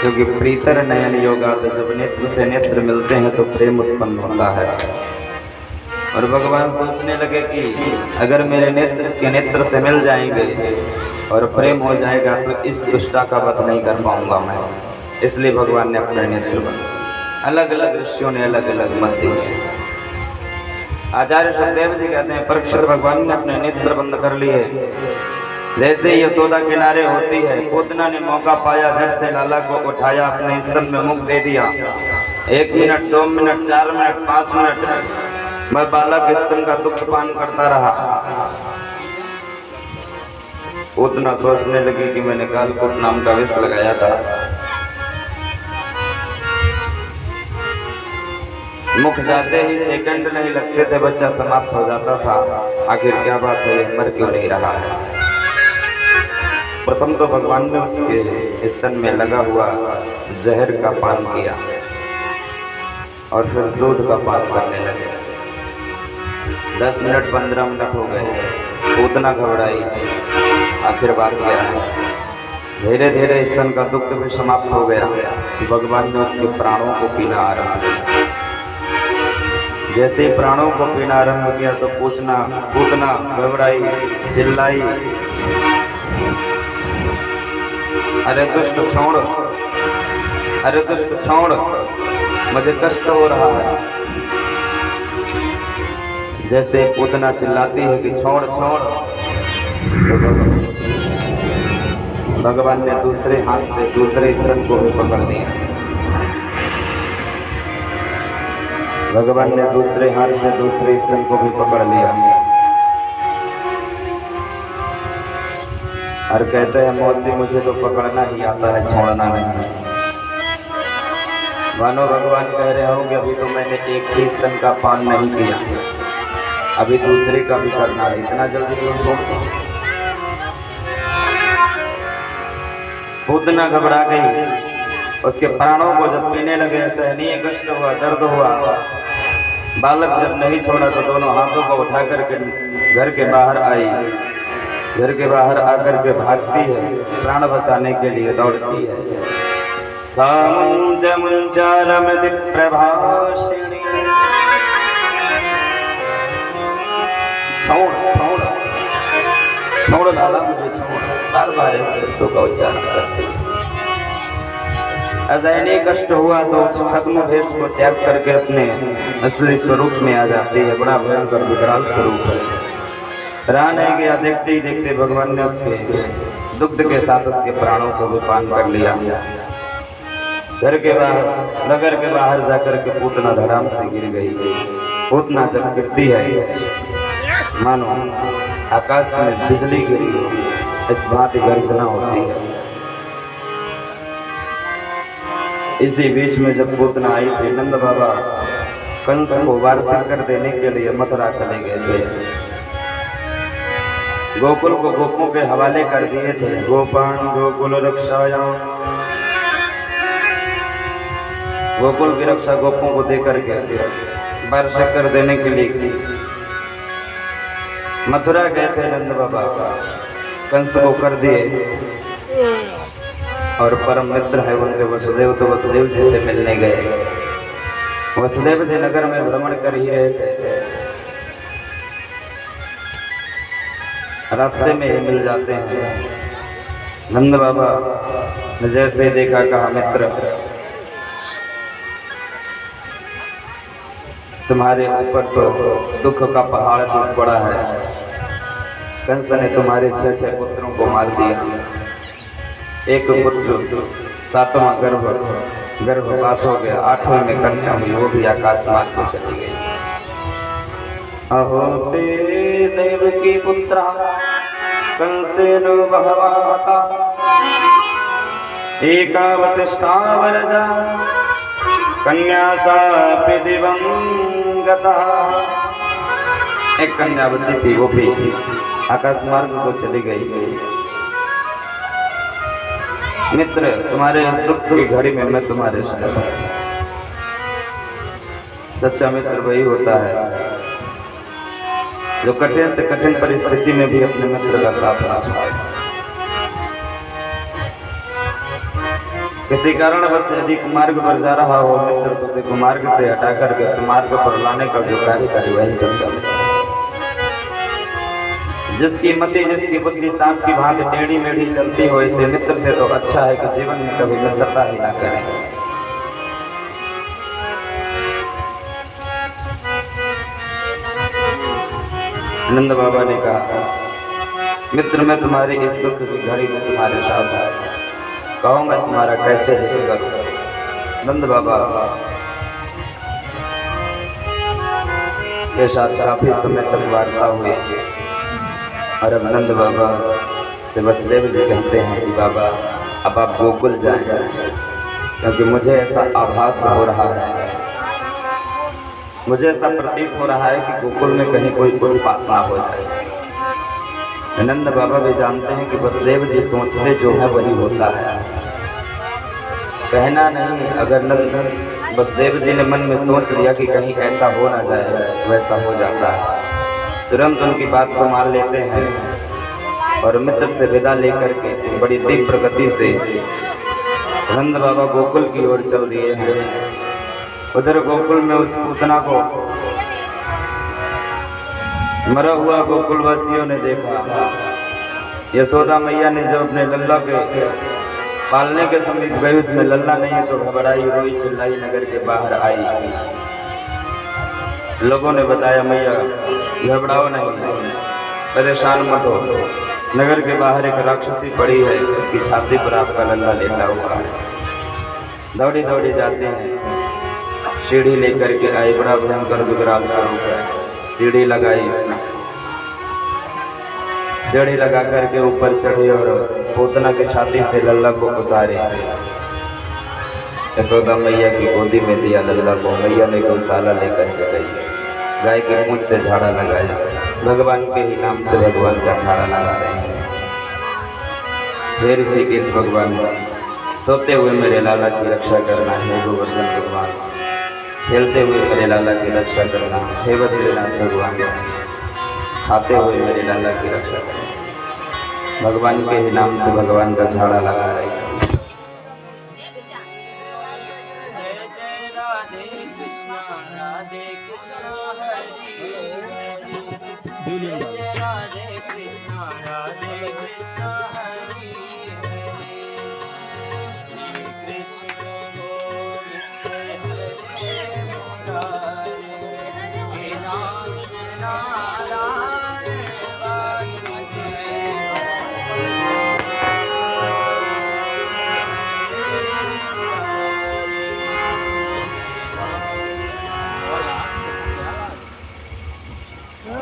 Speaker 3: क्योंकि प्रीतर नयन योगा, तो जब नेत्र से नेत्र मिलते हैं तो प्रेम उत्पन्न होता है। और भगवान सोचने लगे कि अगर मेरे नेत्र इसके नेत्र से मिल जाएंगे और प्रेम हो जाएगा तो इस दुष्टा का वध नहीं कर पाऊंगा मैं, इसलिए भगवान ने अपने नेत्र बंद। अलग अलग ऋषियों ने अलग अलग मत दिए। आचार्य सुखदेव जी कहते हैं, परीक्षित भगवान ने अपने नेत्र बंद कर लिए। जैसे ही यशोदा किनारे होती है, पूतना ने मौका पाया, घर से लाला को उठाया, अपने स्तन में मुख दे दिया। 1 मिनट, 2 मिनट, 4 मिनट, 5 मिनट मैं बालक स्तन का दुग्ध पान करता रहा। पूतना सोचने लगी कि मैंने कालकूट नाम का विष लगाया था, मुख जाते ही सेकंड नहीं लगते थे, बच्चा समाप्त हो जाता था। आखिर क्या बात है, मर क्यों नहीं रहा है? प्रथम तो भगवान ने उसके स्तन में लगा हुआ जहर का पान किया और फिर दूध का पान करने लगे। 10 मिनट 15 मिनट हो गए, पूतना घबराई। आखिर बात क्या है? धीरे धीरे स्तन का दुग्ध भी समाप्त हो गया। भगवान ने उसके प्राणों को पीना आरंभ किया। जैसे ही प्राणों को पीना आरंभ किया तो पूतना घबराई, चिल्लाई, अरे दुष्ट छोड़, अरे दुष्ट छोड़, मुझे कष्ट हो रहा है। जैसे पूतना चिल्लाती है कि छोड़ छोड़, तो भगवान ने दूसरे हाथ से दूसरे स्तन को भी पकड़ लिया। भगवान ने दूसरे हाथ से दूसरे स्तन को भी पकड़ लिया और कहते हैं, मौसी मुझे तो पकड़ना ही आता है, छोड़ना नहीं। मानो भगवान कह रहे होंगे, अभी तो मैंने एक ही स्तन का पान नहीं किया, अभी दूसरे का भी करना है, इतना जल्दी क्यों छोड़? पूतना घबरा गई। उसके प्राणों को जब पीने लगे, सहनीय कष्ट हुआ, दर्द हुआ। बालक जब नहीं छोड़ा तो दोनों हाथों को उठा करके घर के बाहर आई। घर के बाहर आकर के भागती है, प्राण बचाने के लिए दौड़ती है। प्रभाषिणी छोड़ लाला मुझे छोड़, बार बार इस शब्दों का उच्चारण करती है। अजयनी कष्ट हुआ तो उस छद्म भेष को त्याग करके अपने असली स्वरूप में आ जाती है। बड़ा भयंकर विकराल स्वरूप है। रहा नहीं गया, देखते ही देखते भगवान ने उसके दुग्ध के साथ उसके प्राणों को भी पान कर लिया। घर के बाहर, नगर के बाहर जाकर के पूतना धड़ाम से गिर गई। पूतना जब गिरती है मानो आकाश में बिजली गिरी हो, इस बात की गर्जना होती है। इसी बीच में जब पूतना आई थी, नंद बाबा कंस को वारसा कर देने के लिए मथुरा चले गए थे। गोकुल को गोपों के हवाले कर दिए थे। गोपान गोकुल रक्षायाम, गोकुल की रक्षा गोपों को देकर के वारसा कर देने के लिए मथुरा गए थे नंद बाबा। कंस को कर दिए और परम मित्र है उनके वसुदेव, तो वसुदेव जी से मिलने गए। वसुदेव जी नगर में भ्रमण कर ही रहे थे, रास्ते में ही मिल जाते हैं। नंद बाबा ने जैसे देखा, कहा मित्र तुम्हारे ऊपर तो दुख का पहाड़ टूट पड़ा है। कंस ने तुम्हारे 6 पुत्रों को मार दिया। एक पुत्र 7वां गर्भपात हो गया, 8वें में कन्या हुई, वो भी आकाश मार्ग को चली गई। अहो ते देव की पुत्रा कंसेन बहवा हता, एका वसिष्ठा वरजा कन्या सापि दिवंगता। एक कन्या बची थी, वो भी आकाश मार्ग को चली गई। मित्र तुम्हारे दुख की घड़ी में मैं तुम्हारे साथ हूं। सच्चा मित्र वही होता है जो कठिन से कठिन परिस्थिति में भी अपने मित्र का साथ ना छोड़े। किसी कारण बस यदि कुमार्ग पर जा रहा हो मित्र, तो उसे कुमार्ग से हटा करके सुमार्ग पर लाने का जो कार्य करे वही कर चले। जिसकी मति जिसकी बुद्धि सांप की भांति टेढ़ी मेढ़ी चलती हो, इसे मित्र से तो अच्छा है कि जीवन में कभी मित्रता ही ना करें। नंद बाबा ने कहा मित्र मैं तुम्हारे इस दुख की घड़ी में तुम्हारे साथ हूं, कहो मैं तुम्हारा कैसे हित करूं। नंद बाबा के साथ काफी समय तक वार्ता हुई और अब नंद बाबा से वसुदेव जी कहते हैं कि बाबा अब आप गोकुल जाएं, क्योंकि मुझे ऐसा आभास हो रहा है, मुझे ऐसा प्रतीत हो रहा है कि गोकुल में कहीं कोई उत्पात ना हो जाए। नंद बाबा भी जानते हैं कि वसुदेव जी सोचते जो है वही होता है, कहना नहीं। अगर नंद वसुदेव जी ने मन में सोच लिया कि कहीं ऐसा हो ना जाए, वैसा हो जाता है। तुरंत उनकी बात को मान लेते हैं और मित्र से विदा लेकर के बड़ी तीव्र गति से नंद बाबा गोकुल की ओर चल दिए हैं। उधर गोकुल में उस पूतना को मरा हुआ गोकुलवासियों ने देखा। यशोदा मैया ने जब अपने लल्ला के पालने के समीप गई, उसमें लल्ला नहीं है तो घबराई, रोई, चिल्लाई, नगर के बाहर आई। लोगों ने बताया मैया घबराओ नहीं, परेशान मत हो, नगर के बाहर एक राक्षसी पड़ी है, उसकी छाती पर आपका लल्ला लेटा हुआ है। दौड़ी दौड़ी जाते हैं, सीढ़ी लेकर के आई, बड़ा भयंकर विकराल स्वरूप है। सीढ़ी लगाई, सीढ़ी लगा करके ऊपर चढ़ी और पूतना की छाती से लल्ला को उतारे। यशोदा मैया की गोदी में दिया लल्ला को। मैया ने गौशाला लेकर के गई, गाय के मुंह से झाड़ा लगाया। भगवान के ही नाम से भगवान का झाड़ा लगा रहे हैं। फिर ऋषिकेश भगवान सोते हुए मेरे लाला की रक्षा करना है गोवर्धन भगवान। खेलते हुए मेरे लाला की रक्षा करना, हे बद्रीनाथ भगवान, खाते हुए मेरे लाला की रक्षा करना। भगवान के ही नाम से भगवान का झाड़ा लगा रही।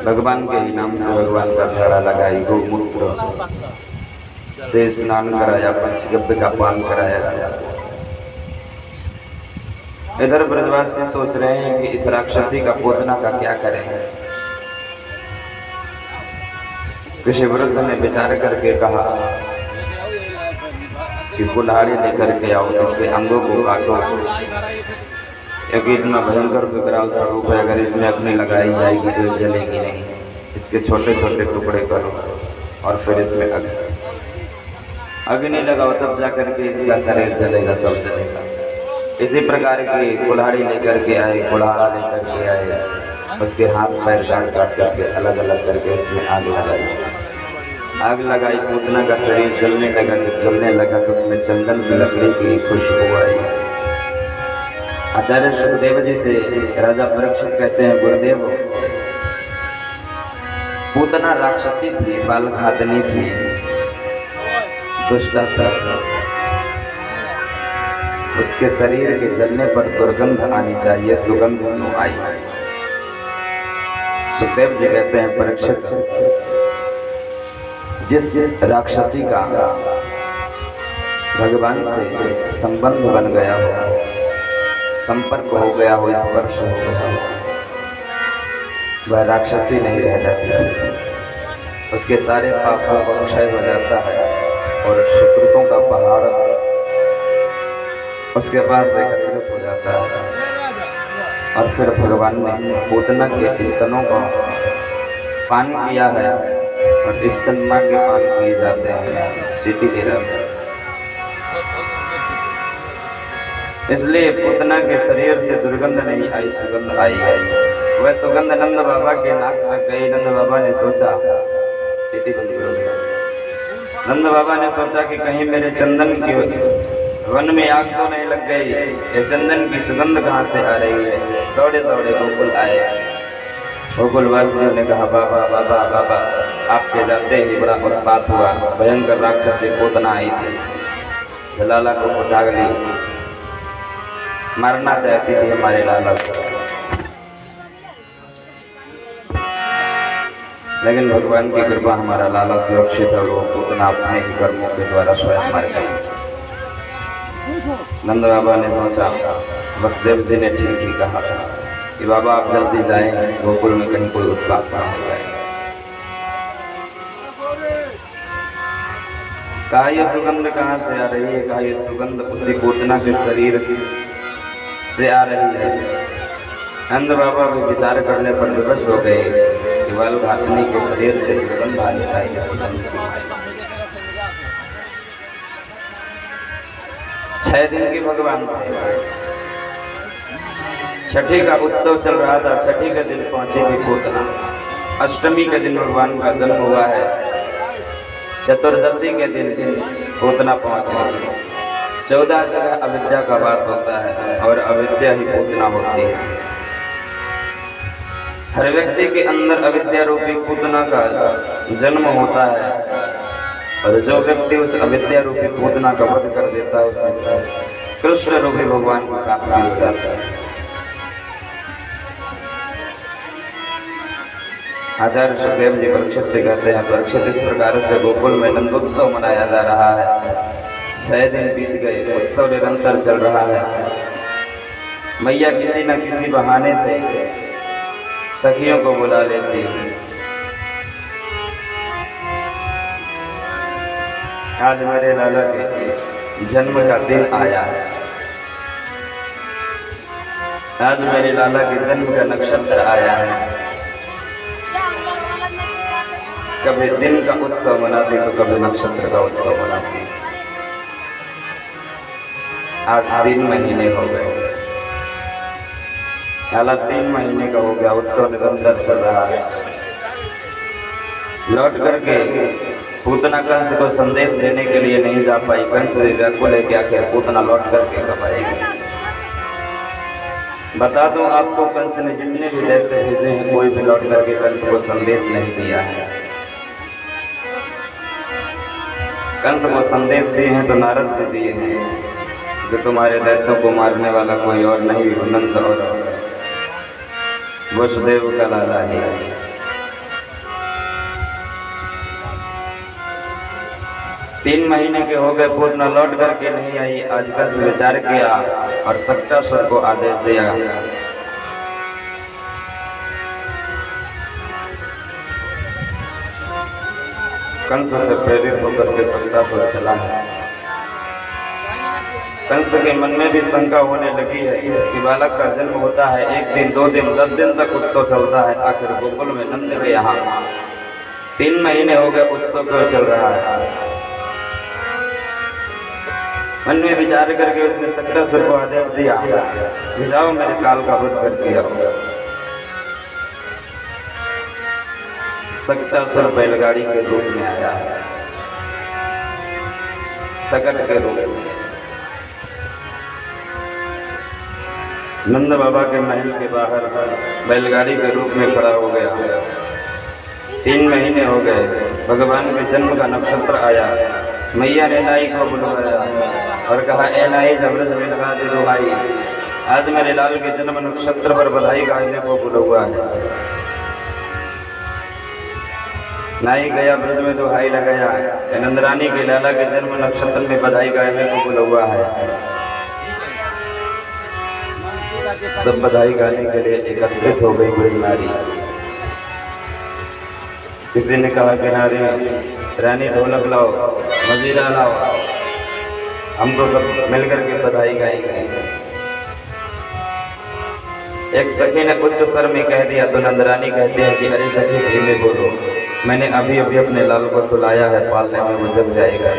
Speaker 3: भगवान के ही नाम से भगवान का झाड़ा लगाई, गोमूत्र से स्नान कराया, पंचगव्य का पान कराया गया। इधर ब्रजवासी सोच रहे हैं कि इस राक्षसी का पोतना का क्या करें। किसी वृद्ध ने विचार करके कहा कि कुल्हाड़ी लेकर के आओ, इसके अंगों को काटो, क्योंकि इतना भयंकर विकराल सा रूप है, अगर इसमें अपनी लगाई जाएगी तो जलेगी नहीं। इसके छोटे छोटे टुकड़े करो और फिर इसमें अग्नि लगाओ, तब जा करके इसका शरीर जलेगा, सब जलेगा। इसी प्रकार की कुल्हाड़ी लेकर के आए, कुल्हाड़ा लेकर के आए, उसके हाथ पैर काट काट करके अलग अलग करके उसमें आग लगाई। आग लगाई, पूतना का शरीर जलने लगा। जब जलने लगा तो उसमें चंदन की लकड़ी की खुशबू आई। आचार्य सुखदेव जी से राजा परीक्षित कहते हैं, गुरुदेव, पूतना राक्षसी थी, बाल घातनी थी, दुष्टा था। उसके शरीर के जलने पर दुर्गंध आनी चाहिए, सुगंध क्यों आई? सुखदेव जी कहते हैं, परीक्षित, जिस राक्षसी का भगवान से संबंध बन गया हो, संपर्क हो गया हो, स्पर्श हो गया हो, वह राक्षसी नहीं रह जाती। उसके सारे पापों का क्षय हो जाता है और सुकृतों का पहाड़ उसके पास एकत्रित हो जाता है। और फिर भगवान ने पूतना के स्तनों का पान किया है, और स्तन मां के पान किए जाते हैं, सीटी के जाते हैं। इसलिए पूतना के शरीर से दुर्गंध नहीं आई, सुगंध आई है। वह सुगंध नंद बाबा के नाक में गई। नंद बाबा ने सोचा, सीटी बंद करो। नंद बाबा ने सोचा कि कहीं मेरे चंदन की वन में आग तो नहीं लग गई, ये चंदन की सुगंध कहाँ से आ रही है। दौड़े दौड़े गोकुल आए। गोकुलवासियों ने कहा, बाबा बाबा बाबा, आपके जाते ही बड़ा उत्पात हुआ, भयंकर राक्षसी पूतना आई थी, लाला को उठा ली, मारना चाहती थी हमारे लाला को। लेकिन भगवान की कृपा, हमारा लाला सुरक्षित है, वो पूतना अपने ही कर्मों के द्वारा स्वयं मर गई। नंद बाबा ने सोचा, वसुदेव जी ने ठीक ही कहा था कि बाबा आप जल्दी जाएं, गोकुल में कहीं कोई उत्पात ना हो जाए। कहा ये सुगंध कहाँ से आ रही है? कहा ये सुगंध उसी पूतना के शरीर से आ रही है। नंद बाबा भी विचार करने पर विवश हो गए कि बाल घातनी के शरीर से सुगंध आनी चाहिए। 6 दिन की भगवान थे। छठी का उत्सव चल रहा था। छठी के दिन पहुंची थी पूतना। अष्टमी के दिन भगवान का जन्म हुआ है। चतुर्दशी के दिन पूतना पहुंची। 14 जगह अविद्या का वास होता है और अविद्या ही पूतना होती है। हर व्यक्ति के अंदर अविद्या रूपी पूतना का जन्म होता है और जो व्यक्ति उस अविद्या रूपी पूतना का वध कर देता है उसे कृष्ण रूपी भगवान की प्राप्ति हो जाता है। आचार्य सुखदेव जी परीक्षित से कहते हैं, परीक्षित इस प्रकार से गोकुल में नंदोत्सव मनाया जा रहा है। 6 दिन बीत गए, उत्सव निरंतर चल रहा है। मैया किसी न किसी बहाने से सखियों को बुला लेती है। आज मेरे लाला के जन्म का दिन आया है। आज मेरे लाला के जन्म का नक्षत्र आया है। कभी दिन का उत्सव मनाती तो कभी नक्षत्र का उत्सव मनाती। आज 3 महीने हो गए, लाला 3 महीने का हो गया, उत्सव निरंतर चल रहा है। लौट करके पूतना कंस को संदेश देने के लिए नहीं जा पाई। कंस व्याकुल है कि आखिर पूतना लौट करके कब आएगी। बता दूं आपको, कंस ने जितने भी दैत्य भेजे हैं कोई भी लौट करके कंस को संदेश नहीं दिया है। कंस को संदेश दिए हैं तो नारद से दिए हैं कि तुम्हारे दैत्यों को मारने वाला कोई और नहीं, अनंत और वसुदेव का लाला ही। 3 महीने के हो गए, पूतना लौट करके नहीं आई। आज कंस विचार किया और सक्टासुर को आदेश दिया। कंस से प्रेरित होकर के सक्टासुर चला है। कंस के मन में भी शंका होने लगी है कि बालक का जन्म होता है, 1 दिन 2 दिन 10 दिन तक उत्सव चलता है, आखिर गोकुल में नंद के यहाँ 3 महीने हो गए उत्सव क्यों चल रहा है। मन में विचार करके उसने सक्टासुर को आदेश दिया कि जाओ मेरे काल का वध करके आओ। सक्टासुर बैलगाड़ी के रूप में आया, सकट के रूप में। नंद बाबा के महल के बाहर बैलगाड़ी के रूप में खड़ा हो गया। 3 महीने हो गए, भगवान के जन्म का नक्षत्र आया। मैया ने नाई को बुलवाया और कहा, ए नाई जबरदस्त में लगा दे दो भाई, आज मेरे लाल के जन्म नक्षत्र पर बधाई गाने को बुलवा है। नाई गया, ब्रज में दुहाई लगाया, नंदरानी के लाला के जन्म नक्षत्र में बधाई गाने को बुलवा है। सब बधाई गाने के लिए एकत्रित हो गई ब्रज नारी। किसी ने कहा कि नारी रानी ढोलक लाओ, मजीरा लाओ, हमको सब मिलकर के बधाई गाएंगे। एक सखी ने उच्च स्वर में कह दिया तो नंदरानी कहती है कि अरे सखी धीमे बोलो, मैंने अभी अभी अपने लाल को सुलाया है, पालने में वो जग जाएगा।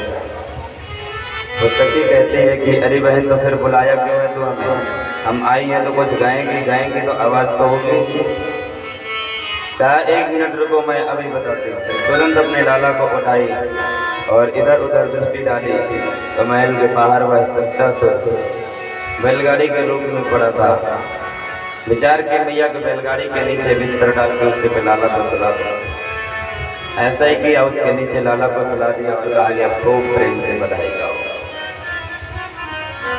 Speaker 3: तो सखी कहती है कि अरे बहन तो फिर बुलाया क्यों है, तो हम आई हैं तो कुछ गाएंगे तो आवाज़ तो होगी। कहा 1 मिनट रुको, मैं अभी बताती हूँ। तुरंत अपने लाला को उठाई और इधर उधर दृष्टि डाली तो महल के बाहर वह सक्टासुर बैलगाड़ी के रूप में पड़ा था। विचार के मैया के बैलगाड़ी के नीचे बिस्तर डाल के उससे पे लाला को सुला दिया। ऐसा ही किया, उसके नीचे लाला को सुला दिया और कहा गया खूब प्रेम से बधाई गाओ।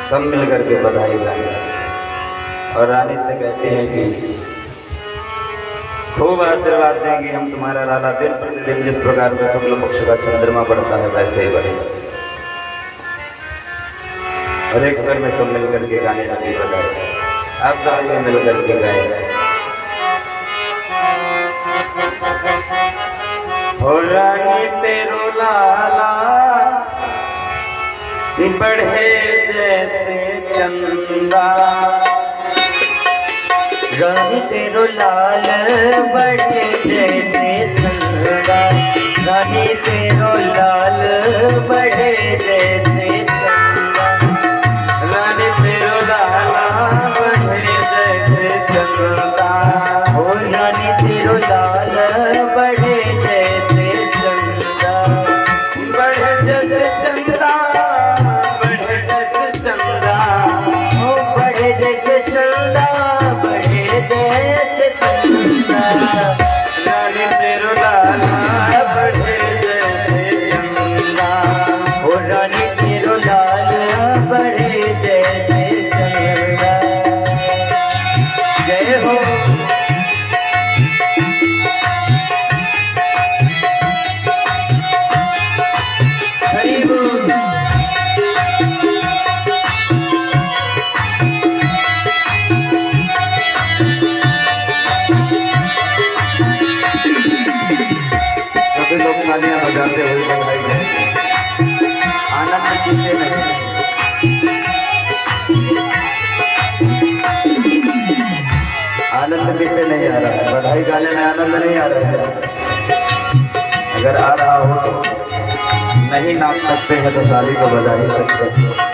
Speaker 3: सब मिलकर के बधाई गाई और रानी से कहते हैं कि खूब आशीर्वाद देंगे हम तुम्हारा लाला, दिन प्रतिदिन जिस प्रकार से शुक्ल पक्ष का चंद्रमा बढ़ता है वैसे ही बढ़ेगा। और एक स्वर में सब मिलकर के गाने लगी बधाई। आप सब में मिलकर के गाए, हो रानी तेरो लाला बढ़े जैसे चंदा,
Speaker 2: रानी तेरो लाल बढ़े जैसे चंदा, रानी तेरो लाल बढ़े जैसे चंदा,
Speaker 3: रानी तेरो लाला बढ़े जैसे चंदा,
Speaker 2: हो रानी तेरो लाल बढ़े जैसे चंदा,
Speaker 3: बढ़े जैसे चंदा, बढ़े जैसे चंदा,
Speaker 2: हो बढ़े जैसे चंदा, बढ़े जैसे चंदा,
Speaker 3: रानी तेरो लाला बढ़े जैसे चंदा,
Speaker 2: हो रानी तेरो लाल बढ़े जैसे चंदा। जय हो हरि बोल।
Speaker 3: सभी लोग तालियां बजाते हुए बधाई दें, आनंद कीजिए नहीं।
Speaker 1: आनंद कैसे नहीं आ रहा है? बधाई गाने में आनंद नहीं आ रहा है? अगर आ रहा हो तो नहीं नाच सकते हैं तो शादी को बजा ही सकते हैं।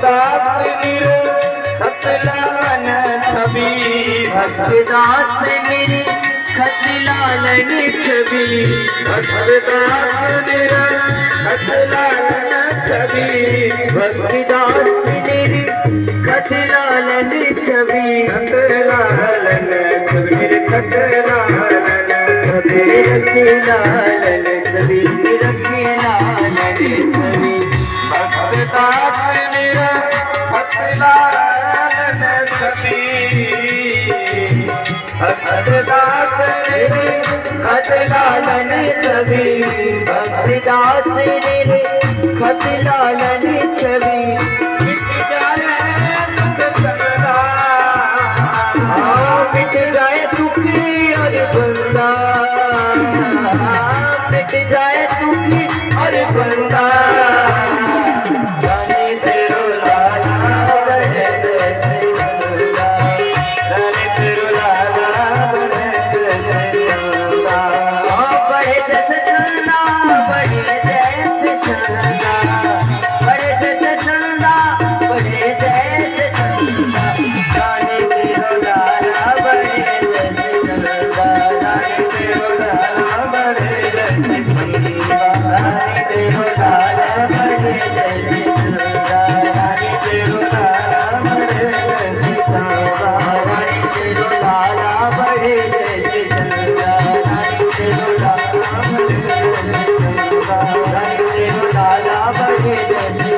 Speaker 1: भक्तदास निरखत लालन छवि
Speaker 2: भक्तदास मेरे खत लालन छवि
Speaker 1: भक्तदास निरखत लालन छवि
Speaker 2: भक्तदास मेरे खत लालन छवि
Speaker 1: खत लालन छवि खत लालन छवि
Speaker 2: रखे लालन छवि रखे लालन छवि
Speaker 1: भक्तदास निरखत लालन छवि भक्तदास
Speaker 2: खत लालन छवि भक्तदास मेरे खत लालन छवि
Speaker 1: मिट जाए दुख सगला
Speaker 2: मिट जाए दुखी और बंदा मिट जाए दुखी और बंदा
Speaker 1: रानी तेरो लाला बने जैसे चंदा रानी तेरो लाला बने जैसे चंदा
Speaker 2: बड़े जैसे चंदा बड़े जैसे चंदा बड़े जैसे चंदा बड़े जैसे चंदा
Speaker 1: रानी तेरो लाला बने जैसे चंदा रानी तेरो लाला बने जैसे चंदा रानी तेरो लाला बने जैसे चंदा रानी तेरो लाला बने जैसे चंदा रानी तेरो लाला बने जैसे चंदा रानी तेरो लाला बने जैसे चंदा रानी तेरो लाला बने जैसे